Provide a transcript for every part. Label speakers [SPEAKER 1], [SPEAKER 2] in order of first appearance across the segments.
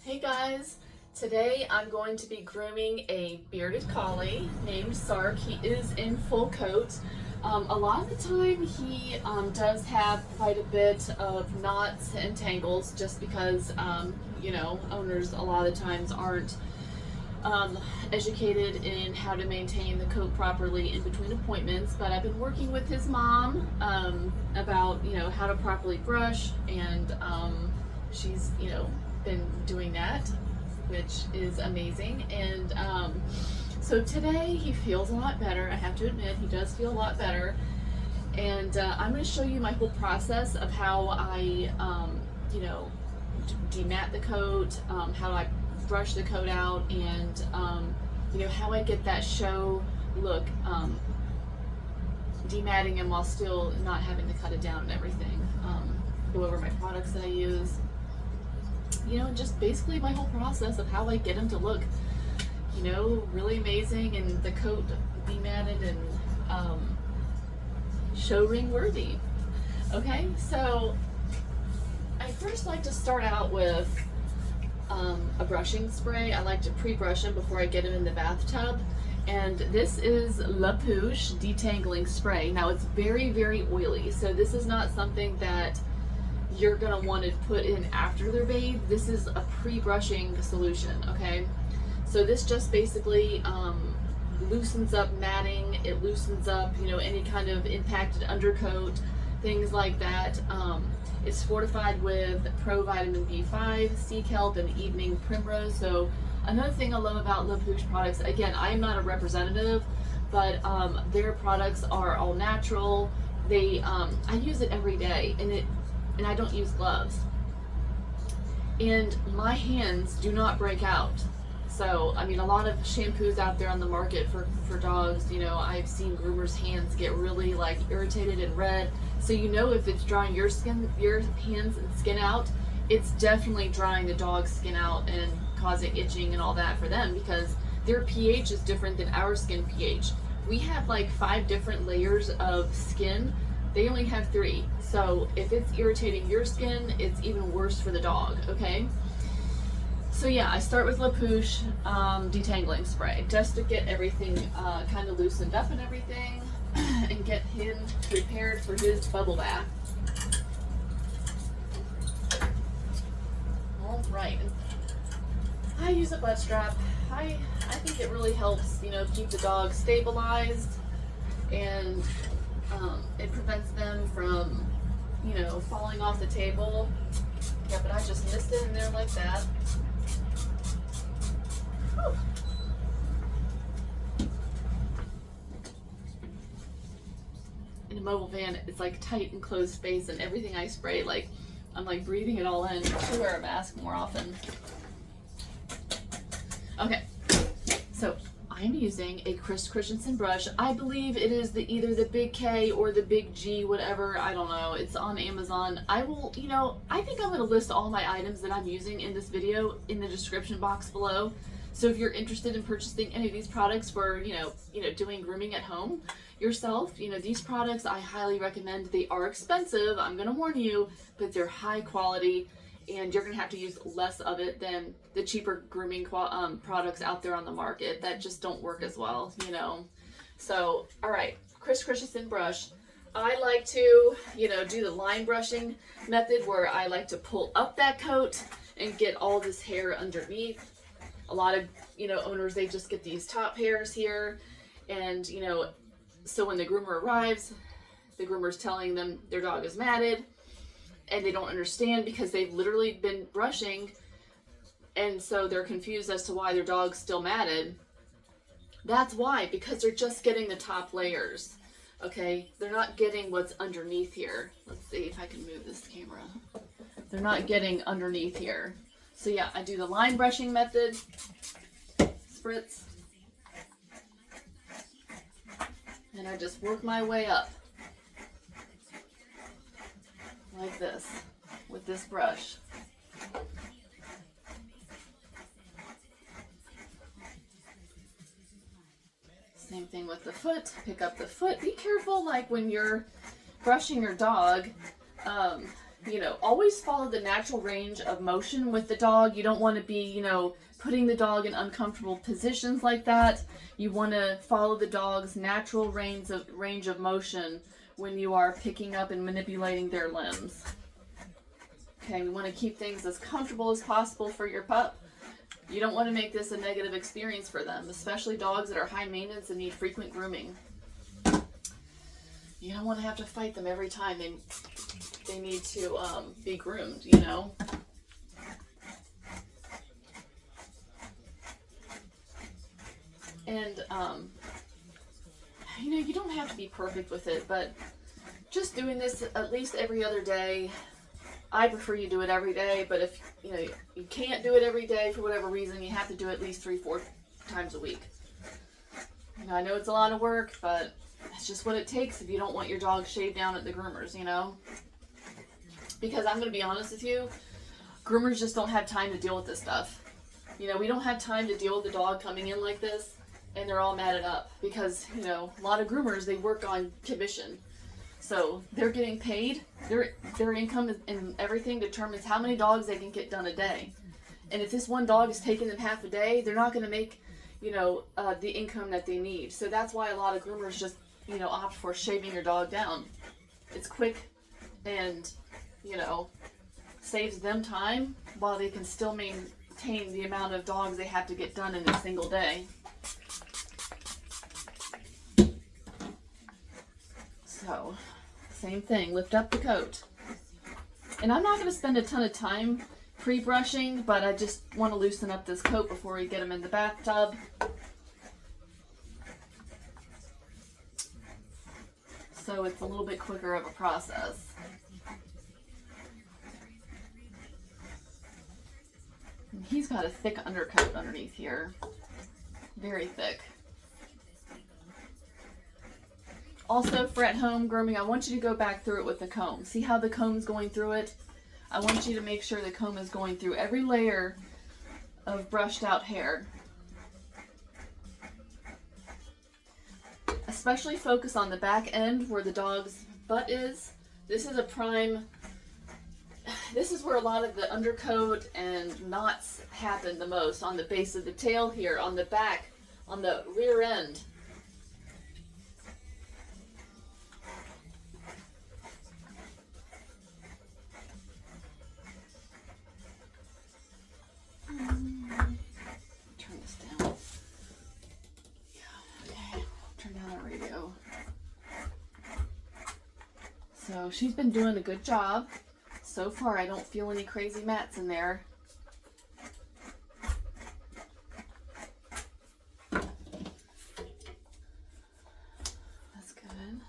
[SPEAKER 1] Hey guys, today I'm going to be grooming a bearded collie named Sark. He is in full coat. A lot of the time he does have quite a bit of knots and tangles just because, you know, owners a lot of the times aren't educated in how to maintain the coat properly in between appointments. But I've been working with his mom about, you know, how to properly brush, and she's, you know, been doing that, which is amazing. And so today he feels a lot better. I have to admit, he does feel a lot better. And I'm going to show you my whole process of how I, you know, demat the coat, how I brush the coat out, and you know, how I get that show look, dematting him while still not having to cut it down and everything. Go over my products that I use. You know, just basically my whole process of how I get him to look, you know, really amazing, and the coat dematted and show ring worthy. Okay, so I first like to start out with a brushing spray. I like to pre-brush him before I get him in the bathtub, and this is La Pouche detangling spray. Now it's very, very oily, so this is not something that you're gonna want to put in after they're bathed. This is a pre-brushing solution, okay? So this just basically loosens up matting, it loosens up, you know, any kind of impacted undercoat, things like that. It's fortified with pro vitamin B5, sea kelp, and evening primrose. So another thing I love about La Pouche products, again, I am not a representative, but their products are all natural. They I use it every day, and I don't use gloves, and my hands do not break out. So I mean, a lot of shampoos out there on the market for dogs, you know, I've seen groomers' hands get really like irritated and red. So you know, if it's drying your hands and skin out, it's definitely drying the dog's skin out and causing itching and all that for them, because their pH is different than our skin pH. We have like 5 different layers of skin. They only have 3. So if it's irritating your skin, it's even worse for the dog, okay? So yeah, I start with La Pouche detangling spray just to get everything kind of loosened up and everything, and get him prepared for his bubble bath. All right, I use a butt strap. I think it really helps, you know, keep the dog stabilized, and it prevents them from, you know, falling off the table. Yeah, but I just missed it in there like that. Whew. In a mobile van, it's like tight and closed space, and everything I spray, like, I'm like breathing it all in. I should wear a mask more often. Okay, so I'm using a Christensen brush. I believe it is either the Big K or the Big G, whatever. I don't know. It's on Amazon. I will, you know, I think I'm going to list all my items that I'm using in this video in the description box below. So if you're interested in purchasing any of these products for, you know, doing grooming at home yourself, you know, these products I highly recommend. They are expensive, I'm going to warn you, but they're high quality, and you're going to have to use less of it than the cheaper grooming products out there on the market that just don't work as well, you know. So, all right, Christensen brush. I like to, you know, do the line brushing method, where I like to pull up that coat and get all this hair underneath. A lot of, you know, owners, they just get these top hairs here, and, you know, so when the groomer arrives, the groomer's telling them their dog is matted, and they don't understand because they've literally been brushing, and so they're confused as to why their dog's still matted. That's why, because they're just getting the top layers, okay? They're not getting what's underneath here. Let's see if I can move this camera. They're not getting underneath here. So yeah, I do the line brushing method, spritz, and I just work my way up like this with this brush. Same thing with the foot. Pick up the foot. Be careful, like when you're brushing your dog, you know, always follow the natural range of motion with the dog. You don't want to be, you know, putting the dog in uncomfortable positions like that. You want to follow the dog's natural range of motion when you are picking up and manipulating their limbs. Okay, we want to keep things as comfortable as possible for your pup. You don't want to make this a negative experience for them, especially dogs that are high maintenance and need frequent grooming. You don't want to have to fight them every time they need to be groomed, you know. And, you know, you don't have to be perfect with it, but just doing this at least every other day. I prefer you do it every day, but if, you know, you can't do it every day for whatever reason, you have to do it at least 3-4 times a week. You know, I know it's a lot of work, but that's just what it takes if you don't want your dog shaved down at the groomers, you know. Because I'm going to be honest with you, groomers just don't have time to deal with this stuff. You know, we don't have time to deal with the dog coming in like this, and they're all matted up. Because, you know, a lot of groomers, they work on commission. So they're getting paid, their income and everything determines how many dogs they can get done a day. And if this one dog is taking them half a day, they're not going to make, you know, the income that they need. So that's why a lot of groomers just, you know, opt for shaving your dog down. It's quick and, you know, saves them time while they can still maintain the amount of dogs they have to get done in a single day. So, same thing, lift up the coat. And I'm not going to spend a ton of time pre-brushing, but I just want to loosen up this coat before we get him in the bathtub. So it's a little bit quicker of a process. And he's got a thick undercoat underneath here. Very thick. Also, for at home grooming, I want you to go back through it with the comb. See how the comb's going through it? I want you to make sure the comb is going through every layer of brushed out hair. Especially focus on the back end where the dog's butt is. This is a prime, this is where a lot of the undercoat and knots happen the most. On the base of the tail here, on the back, on the rear end. Turn this down. Okay, turn down the radio. So she's been doing a good job. So far, I don't feel any crazy mats in there. That's good.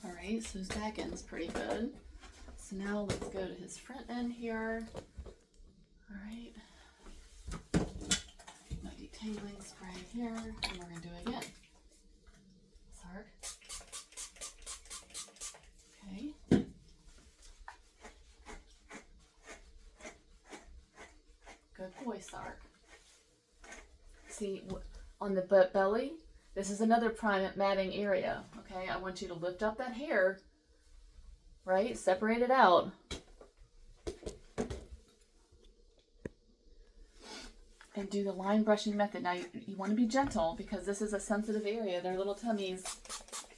[SPEAKER 1] Alright, so his back end's pretty good. So now let's go to his front end here. Alright. My detangling spray here, and we're going to do it again. Sark. Okay. Good boy, Sark. See, on the belly, this is another prime matting area, okay? I want you to lift up that hair, right? Separate it out. And do the line brushing method. Now, you want to be gentle because this is a sensitive area. Their little tummies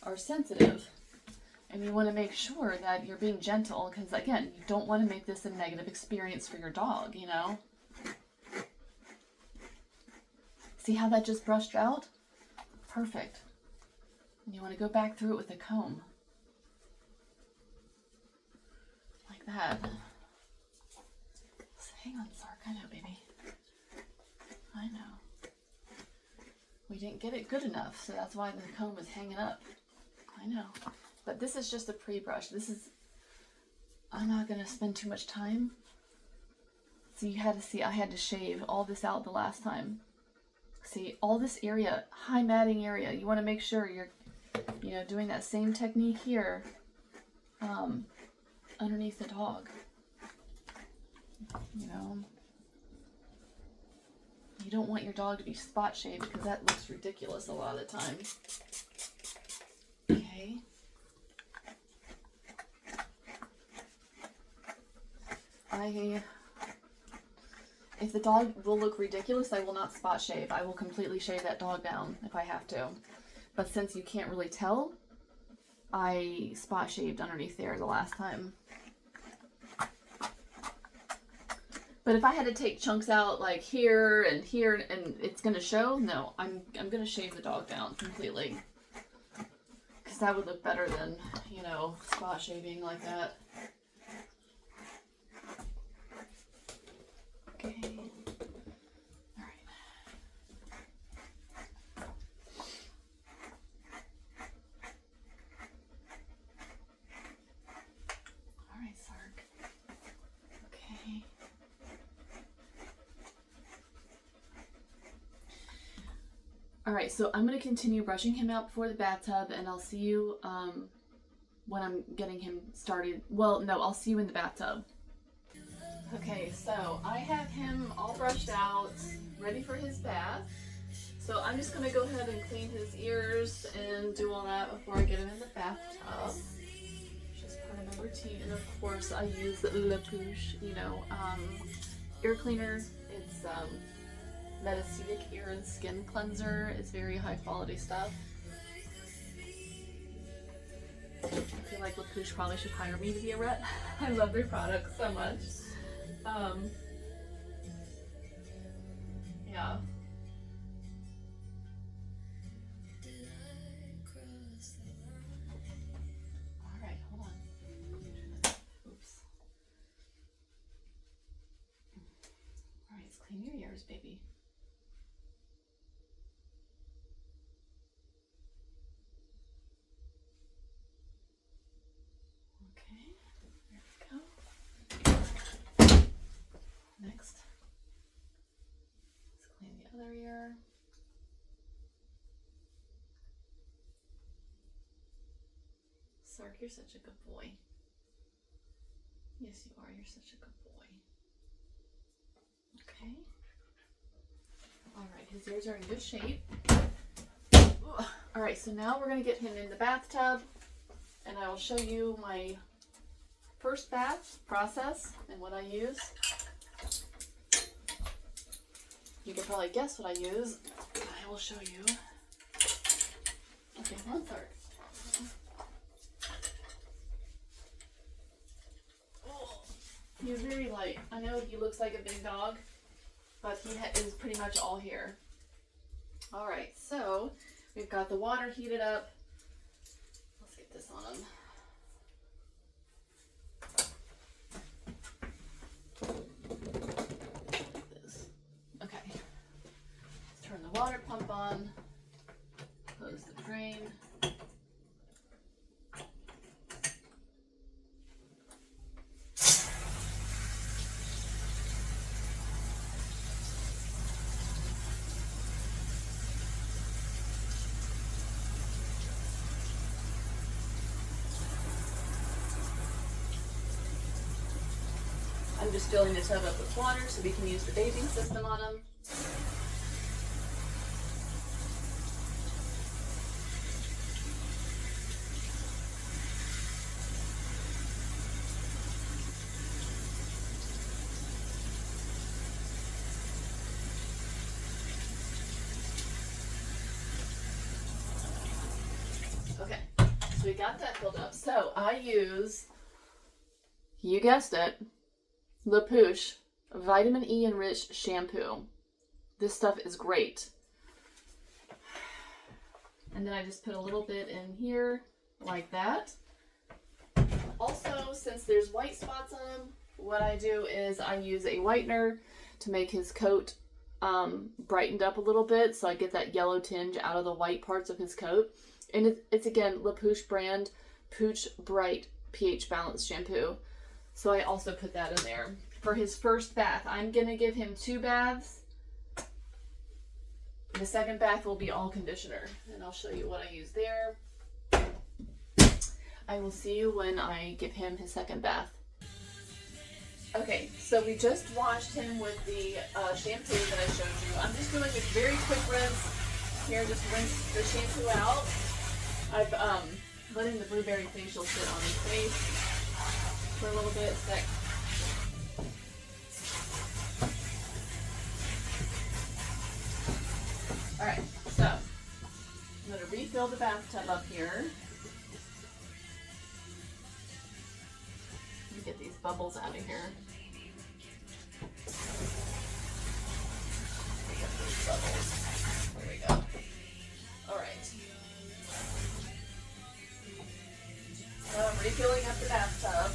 [SPEAKER 1] are sensitive. And you want to make sure that you're being gentle because, again, you don't want to make this a negative experience for your dog, you know? See how that just brushed out? Perfect. And you want to go back through it with a comb. Like that. So hang on, Sark. I know, baby. I know. We didn't get it good enough, so that's why the comb is hanging up. I know. But this is just a pre-brush. This is, I'm not going to spend too much time. So you had to see, I had to shave all this out the last time. See, all this area, high matting area, you want to make sure you're, you know, doing that same technique here underneath the dog. You know. You don't want your dog to be spot shaved because that looks ridiculous a lot of the time. Okay. If the dog will look ridiculous, I will not spot shave. I will completely shave that dog down if I have to. But since you can't really tell, I spot shaved underneath there the last time. But if I had to take chunks out like here and it's gonna show, no, I'm gonna shave the dog down completely. Because that would look better than, you know, spot shaving like that. Okay. Alright. Alright, Sark. Okay. Alright, so I'm going to continue brushing him out before the bathtub, and I'll see you when I'm getting him started. Well, no, I'll see you in the bathtub. Okay, so I have him all brushed out, ready for his bath. So I'm just going to go ahead and clean his ears and do all that before I get him in the bathtub. Just part of my routine. And of course I use the Le Pouche, you know, ear cleaner. It's Metacetic ear and skin cleanser. It's very high quality stuff. I feel like Le Pouche probably should hire me to be a rep. I love their products so much. Yeah. Alright, hold on. Oops. Alright, let's clean your ears, baby. Okay, there we go. Next, let's clean the other ear. Sark, you're such a good boy. Yes, you are. You're such a good boy. Okay. Alright, his ears are in good shape. Alright, so now we're going to get him in the bathtub, and I will show you my first bath process and what I use. You can probably guess what I use. I will show you. Okay, one third. Oh, he's very light. I know he looks like a big dog, but he is pretty much all hair. Alright, so we've got the water heated up. Let's get this on him. Water pump on, close the drain. I'm just filling the tub up with water so we can use the bathing system on him. Okay, so we got that filled up. So I use, you guessed it, Le Pouche Vitamin E Enriched shampoo. This stuff is great. And then I just put a little bit in here like that. Also, since there's white spots on him, what I do is I use a whitener to make his coat brightened up a little bit, so I get that yellow tinge out of the white parts of his coat. And it's again Le Pouche brand Pouche Bright pH Balance shampoo. So I also put that in there. For his first bath, I'm going to give him 2 baths. The second bath will be all conditioner. And I'll show you what I use there. I will see you when I give him his second bath. Okay, so we just washed him with the shampoo that I showed you. I'm just doing a very quick rinse here, just rinse the shampoo out. I've letting the blueberry facial sit on his face for a little bit. Alright, so I'm going to refill the bathtub up here. Let me get these bubbles out of here. Get these bubbles. There we go. Alright. Now I'm refilling up the bathtub.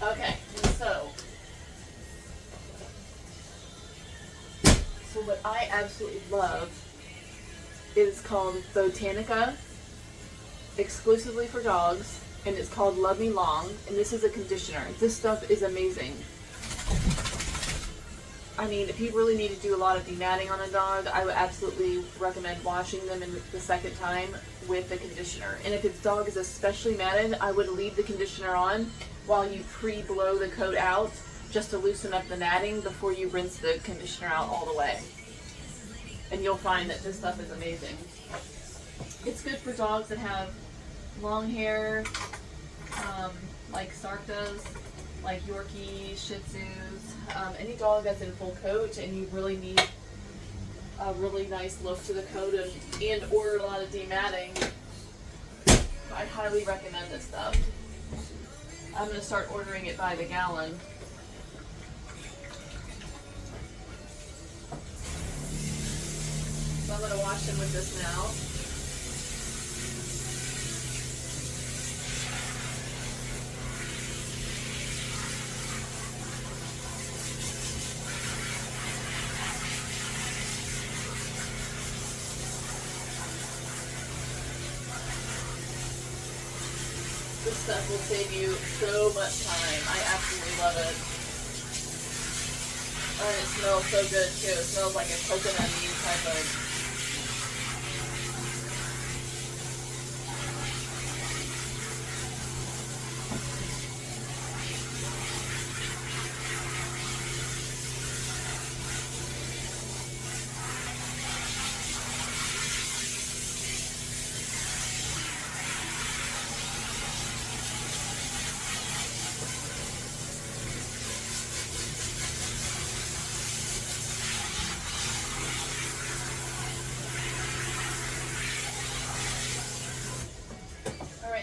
[SPEAKER 1] Okay, so what I absolutely love is called Botanica, exclusively for dogs, and it's called Love Me Long, and this is a conditioner. This stuff is amazing. I mean, if you really need to do a lot of dematting on a dog, I would absolutely recommend washing them in the second time with the conditioner. And if its dog is especially matted, I would leave the conditioner on while you pre-blow the coat out, just to loosen up the matting before you rinse the conditioner out all the way. And you'll find that this stuff is amazing. It's good for dogs that have long hair, like Sark does, like Yorkie, Shih Tzus, any dog that's in full coat and you really need a really nice look to the coat and or a lot of dematting, I highly recommend this stuff. I'm going to start ordering it by the gallon. So I'm going to wash them with this now. This stuff will save you so much time. I absolutely love it. And it smells so good too. It smells like a coconut-y type of...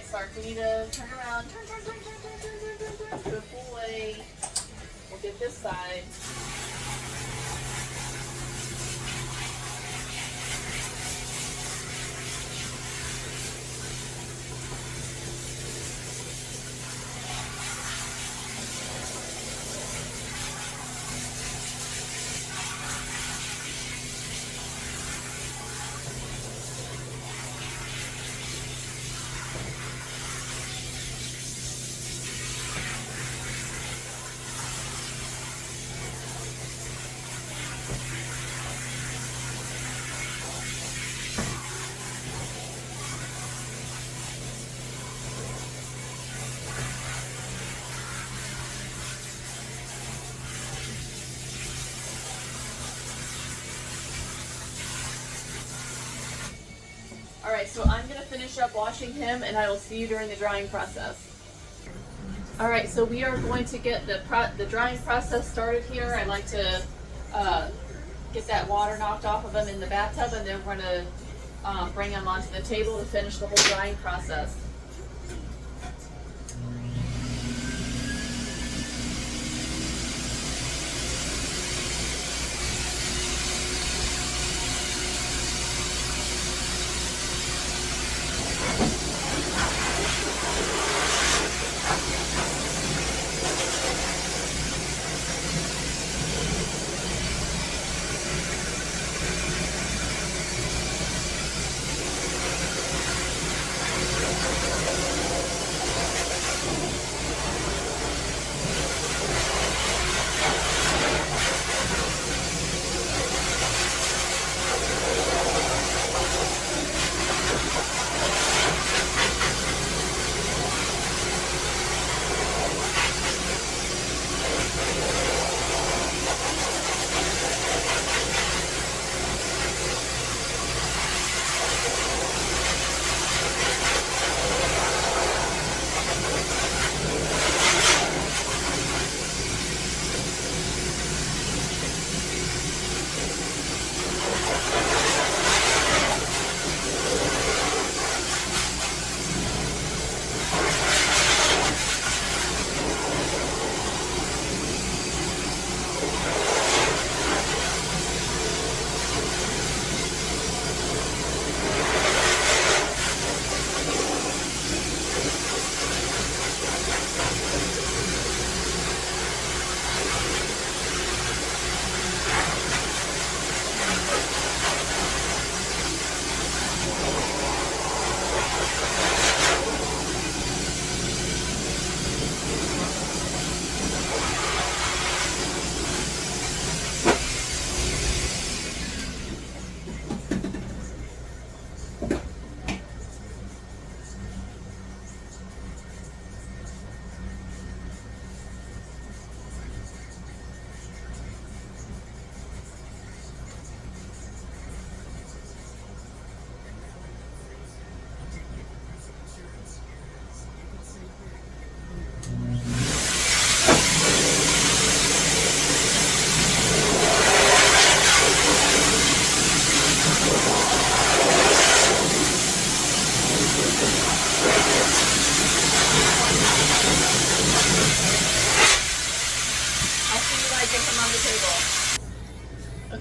[SPEAKER 1] Sark, we need to turn around. Turn. Go full way. We'll get this side. Alright, so I'm going to finish up washing him and I will see you during the drying process. Alright, so we are going to get the drying process started here. I like to get that water knocked off of him in the bathtub, and then we're going to bring him onto the table to finish the whole drying process.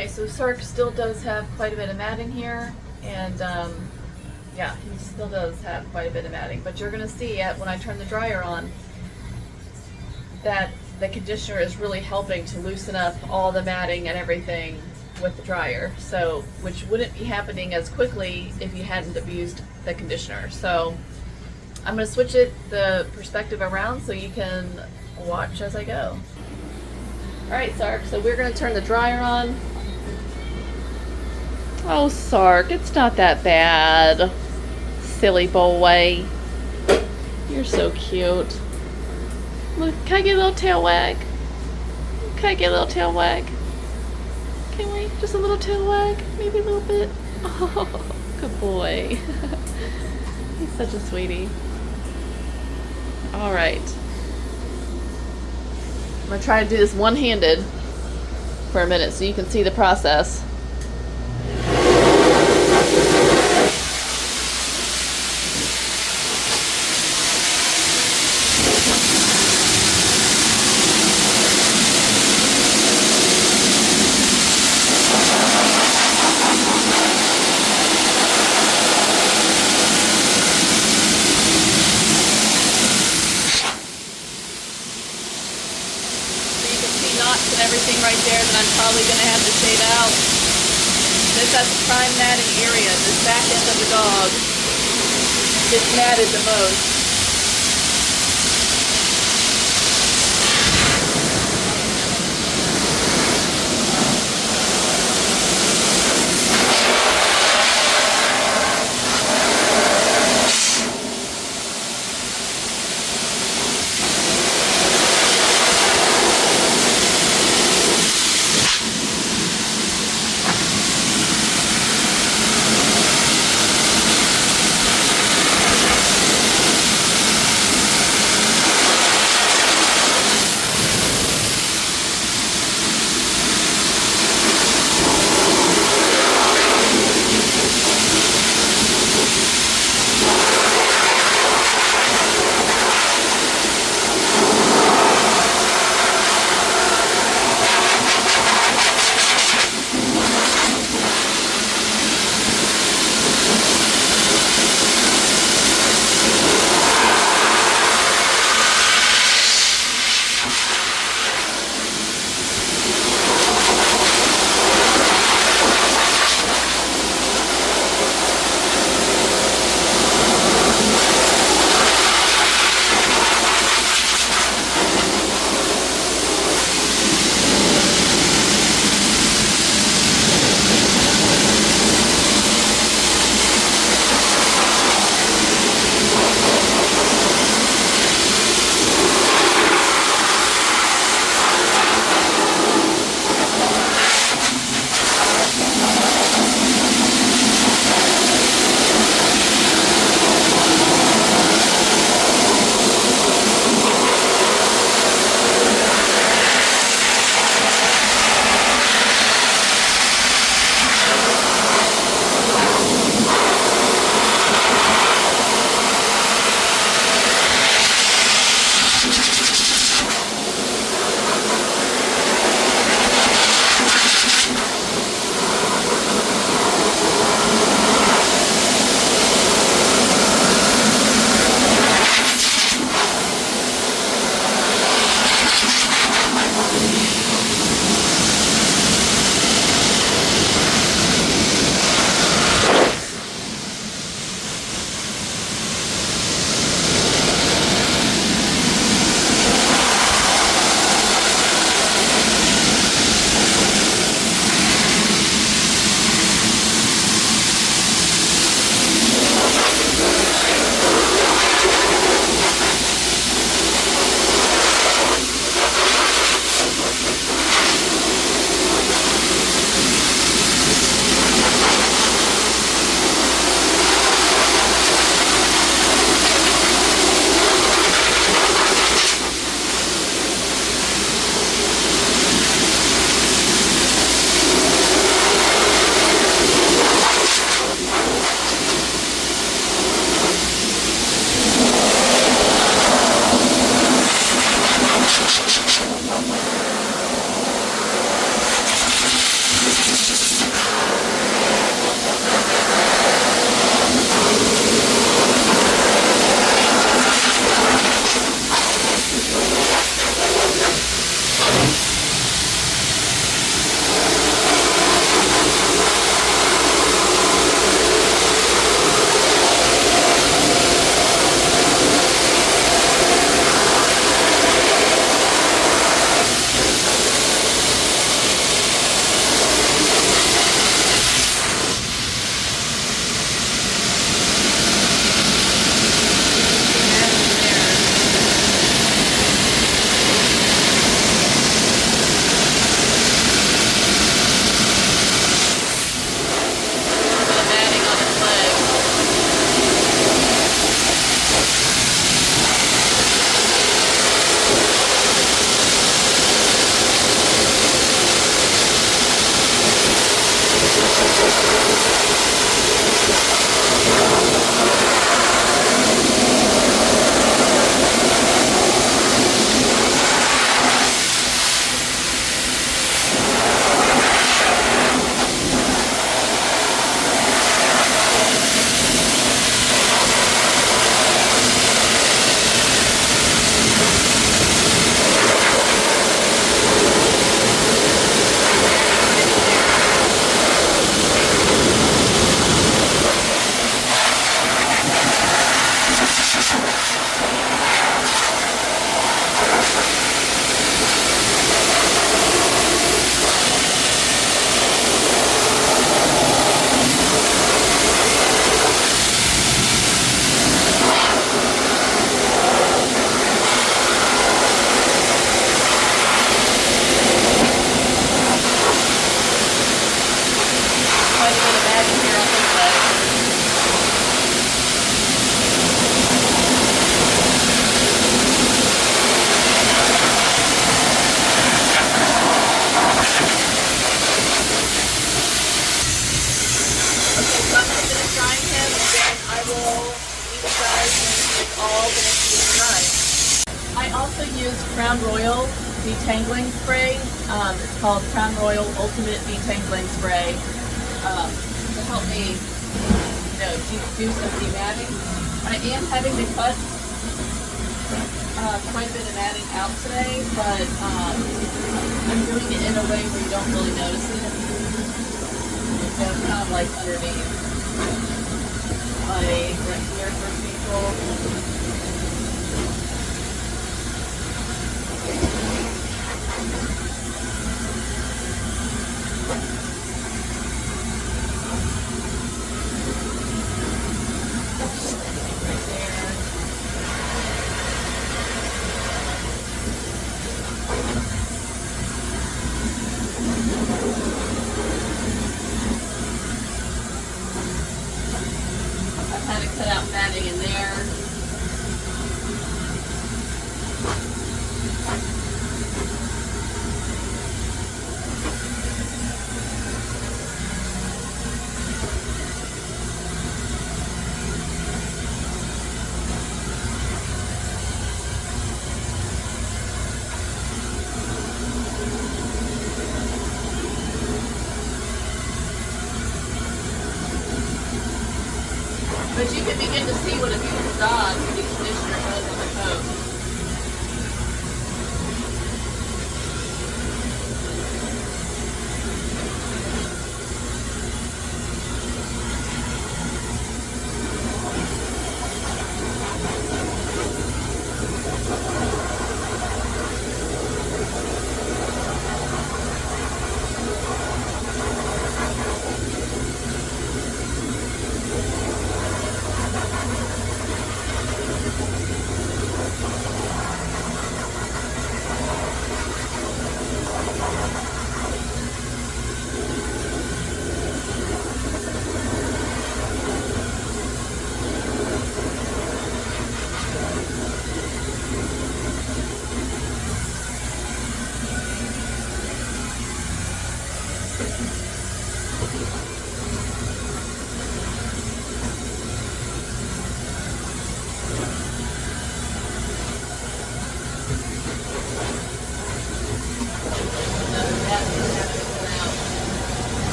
[SPEAKER 1] Okay, so Sark still does have quite a bit of matting here, and yeah, he still does have quite a bit of matting, but you're gonna see when I turn the dryer on that the conditioner is really helping to loosen up all the matting and everything with the dryer, so which wouldn't be happening as quickly if you hadn't abused the conditioner. So I'm going to switch the perspective around so you can watch as I go. Alright, Sark, so we're going to turn the dryer on. Oh, Sark, it's not that bad. Silly boy. You're so cute. Look, can I get a little tail wag? Can I get a little tail wag? Can we? Just a little tail wag? Maybe a little bit? Oh, good boy. He's such a sweetie. Alright. I'm going to try to do this one-handed for a minute so you can see the process. And everything right there that I'm probably going to have to shade out. This has the prime matting area. This back end of the dog is matted the most. all the next to dry. I also use Crown Royal detangling spray. It's called Crown Royal Ultimate Detangling Spray to help me, do some dematting. I am having to cut quite a bit of matting out today, but I'm doing it in a way where you don't really notice it. So it's kind of like underneath my right here, for example. Had to cut out matting in there.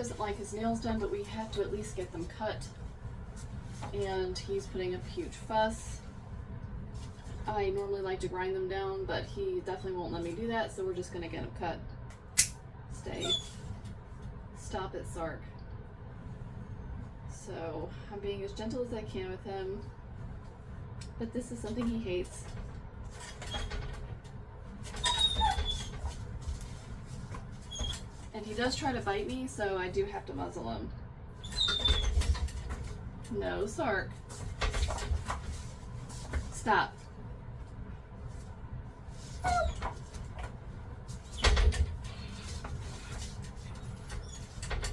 [SPEAKER 1] doesn't like his nails done, but we have to at least get them cut. And he's putting up a huge fuss. I normally like to grind them down, but he definitely won't let me do that, so we're just gonna get them cut. Stay. Stop it, Sark. So I'm being as gentle as I can with him, but this is something he hates. And he does try to bite me, so I do have to muzzle him. No, Sark. Stop.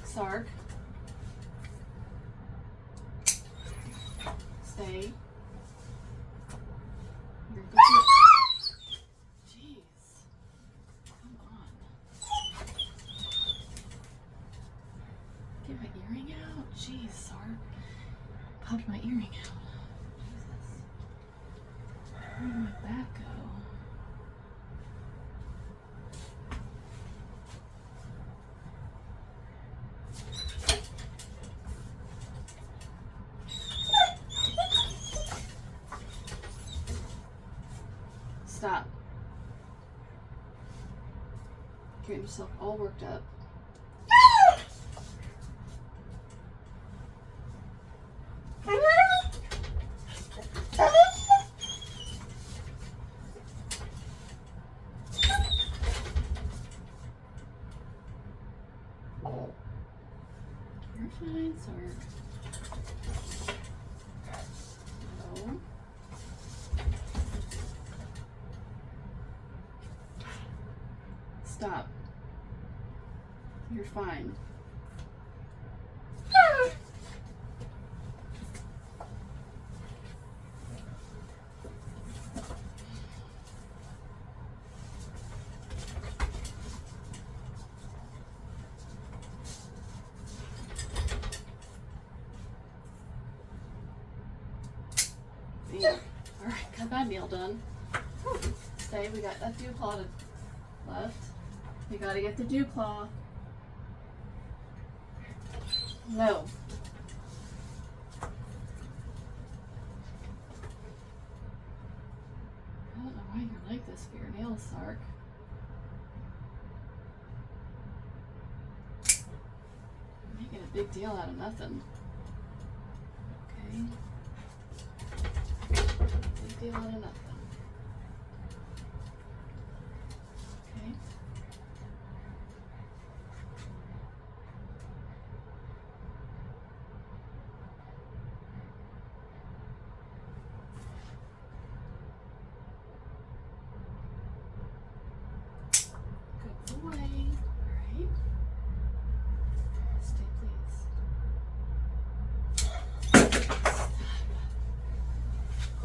[SPEAKER 1] Sark. Stay. You're good. Jeez. Come on. Get my earring out? Jeez, Sark. Popped my earring out. Jesus. Where did my back go? Stop. Getting yourself all worked up. You're fine, Sark. No. Stop. You're fine. Yeah. Alright, got that nail done. Stay, we got that dew claw left. You gotta get the dew claw. No. I don't know why you're like this for your nails, Sark. You're making a big deal out of nothing. Okay. Big deal out of nothing. Okay. Good boy. All right. Stay, please.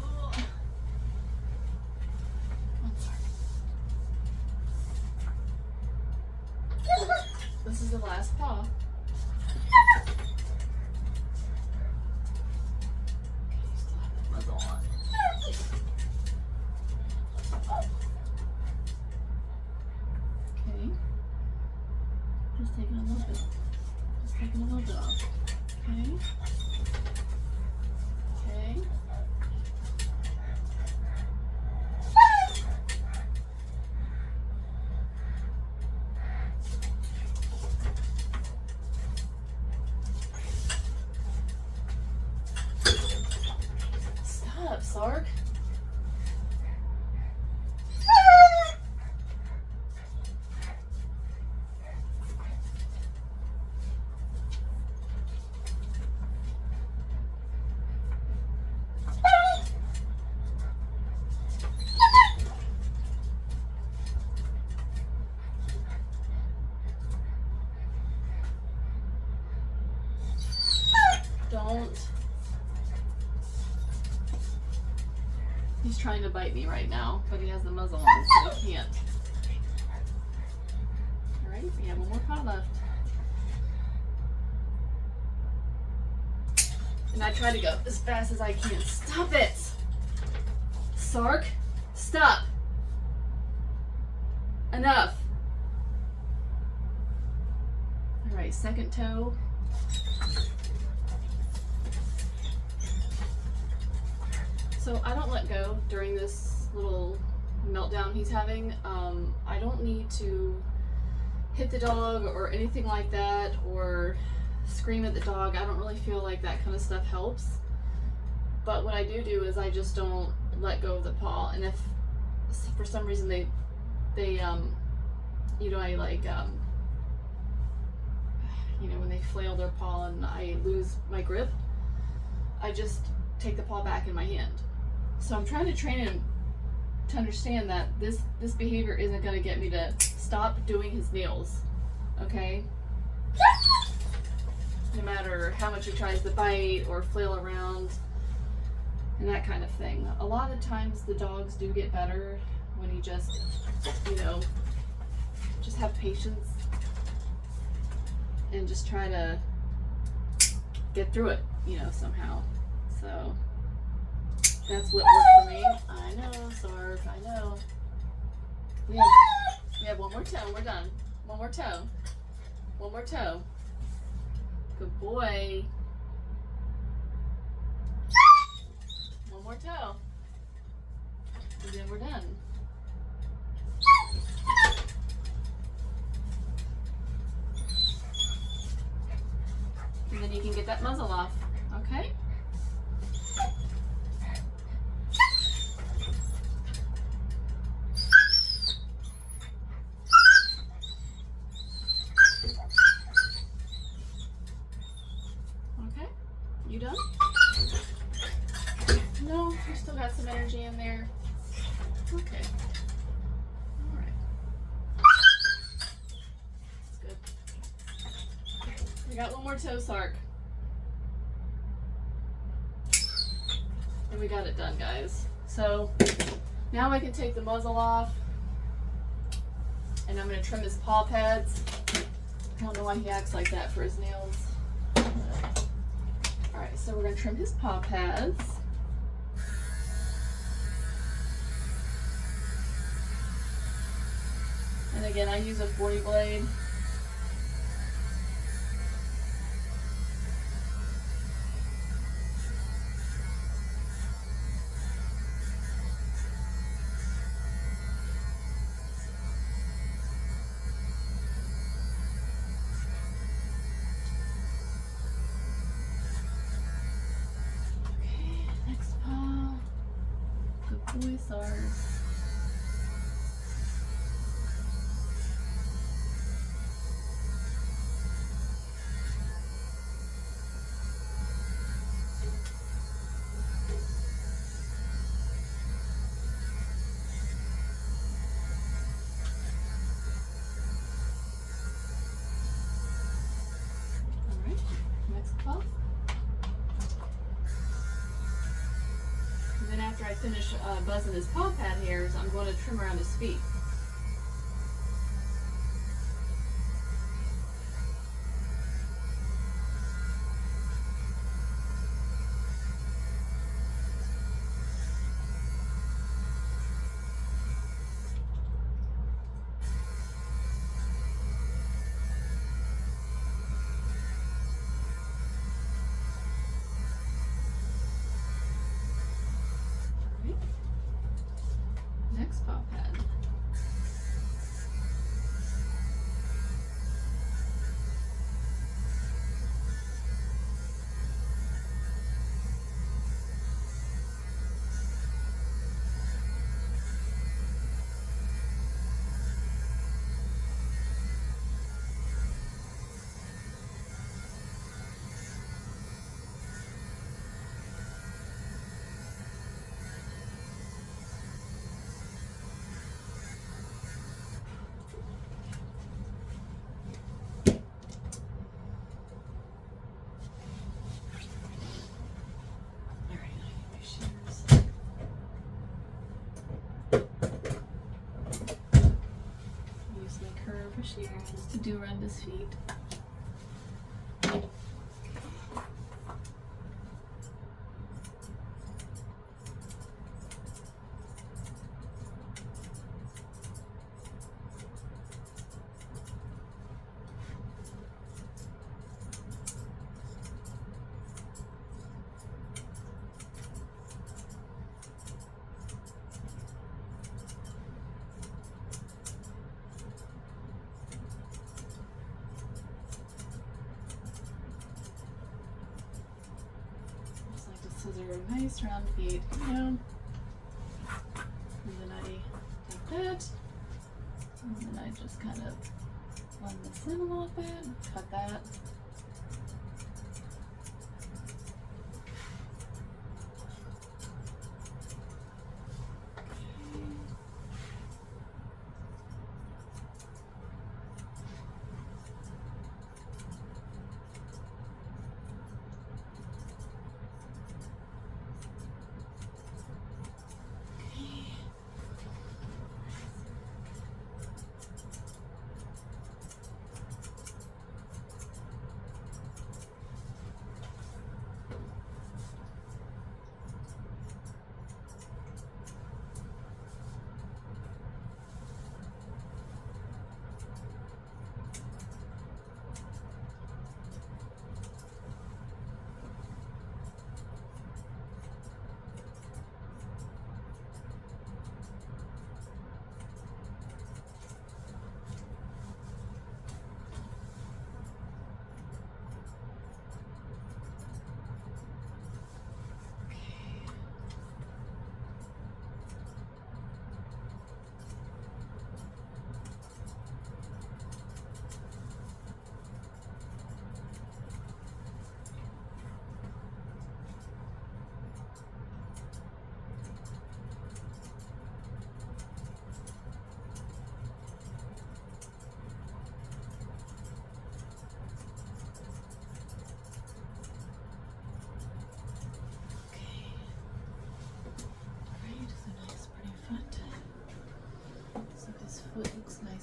[SPEAKER 1] Oh. Come on, Sark. This is the last paw. Okay, you still have that muzzle on. Okay. Just taking a little bit. Just taking a little bit off. Okay. Okay. Stop, Sark. Don't. He's trying to bite me right now, but he has the muzzle on, so he can't. Alright, we have one more paw left. And I try to go as fast as I can. Stop it! Sark, stop! Enough! Alright, second toe. So I don't let go during this little meltdown he's having. I don't need to hit the dog or anything like that, or scream at the dog. I don't really feel like that kind of stuff helps. But what I do is I just don't let go of the paw. And if for some reason they you know, I like, you know, when they flail their paw and I lose my grip, I just take the paw back in my hand. So I'm trying to train him to understand that this behavior isn't going to get me to stop doing his nails, okay? No matter how much he tries to bite or flail around and that kind of thing. A lot of times the dogs do get better when you just, you know, just have patience and just try to get through it, you know, somehow. So that's what worked for me. I know, Sark, I know. We have one more toe, we're done. One more toe. One more toe. Good boy. One more toe. And then we're done. And then you can get that muzzle off, okay? Okay, you done? No, you still got some energy in there. Okay. All right. That's good. We got one more toe, Sark. And we got it done, guys. So now I can take the muzzle off and I'm going to trim his paw pads. I don't know why he acts like that for his nails. Alright, so we're going to trim his paw pads. And again, I use a 40 blade. Boys. Alright, next paw. And then after I finish buzzing his paw pad hairs, I'm going to trim around his feet. Next paw pad. Shear just to do around his feet. Scissor nice round feet down, and then I take that, and then I just kind of blend this in a little bit, cut that.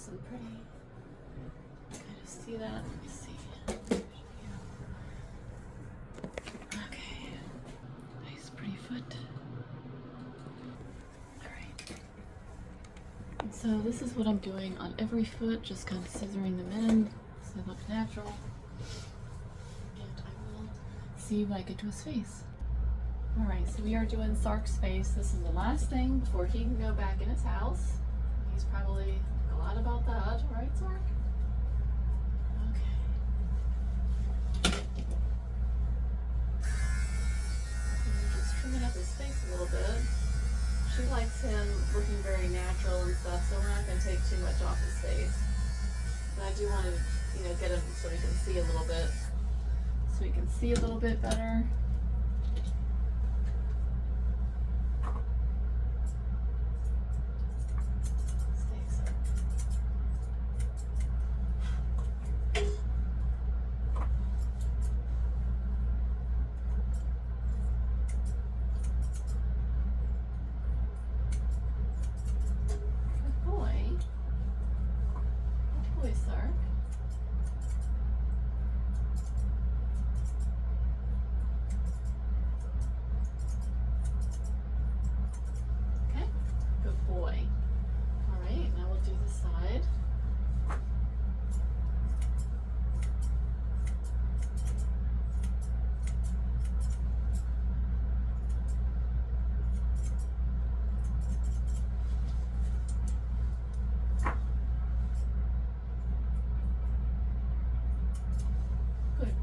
[SPEAKER 1] nice and pretty. Kind of see that? Let me see. Okay. Nice pretty foot. Alright. And so this is what I'm doing on every foot, just kind of scissoring them in so they look natural. And I will see when I get to his face. Alright, so we are doing Sark's face. This is the last thing before he can go back in his house. He's probably glad about that, right, Sark? Okay. So just trimming up his face a little bit. She likes him looking very natural and stuff, so we're not going to take too much off his face. But I do want to, you know, get him so we can see a little bit. So we can see a little bit better.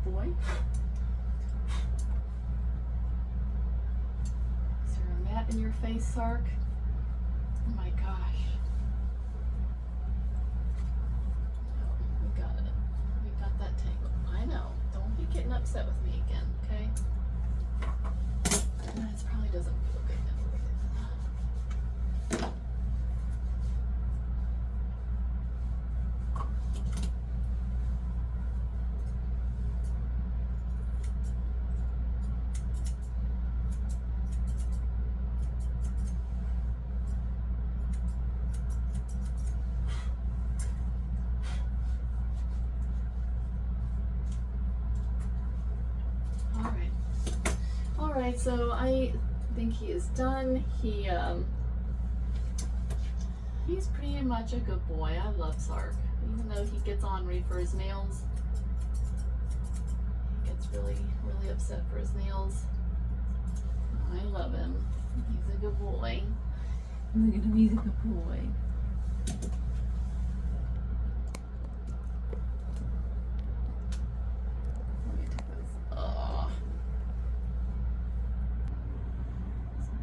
[SPEAKER 1] Boy. Is there a mat in your face, Sark? Oh my gosh. No, we got it. We got that tangle. I know. Don't be getting upset with me again, okay? This probably doesn't feel good enough. Alright, so I think he is done. He's pretty much a good boy. I love Sark. Even though he gets ornery for his nails. He gets really, really upset for his nails. I love him. He's a good boy. Look at him, he's a good boy.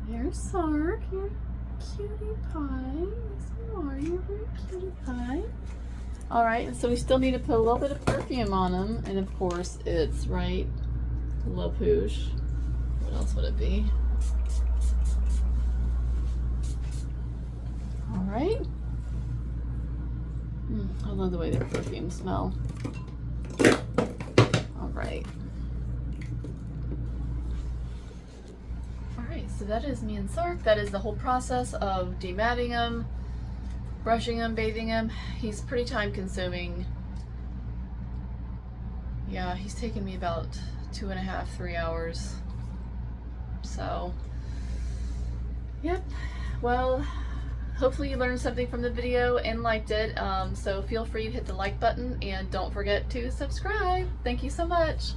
[SPEAKER 1] There's Sark, you're cutie pie. Yes, you are. You're a very cutie pie. Alright, so we still need to put a little bit of perfume on him. And of course, it's right, La Pouche. What else would it be? Alright. I love the way their perfumes smell. Alright. So that is me and Sark. That is the whole process of dematting him, brushing him, bathing him. He's pretty time consuming. Yeah, he's taken me about 2.5, 3 hours. So, yep. Well, hopefully you learned something from the video and liked it. So feel free to hit the like button and don't forget to subscribe. Thank you so much.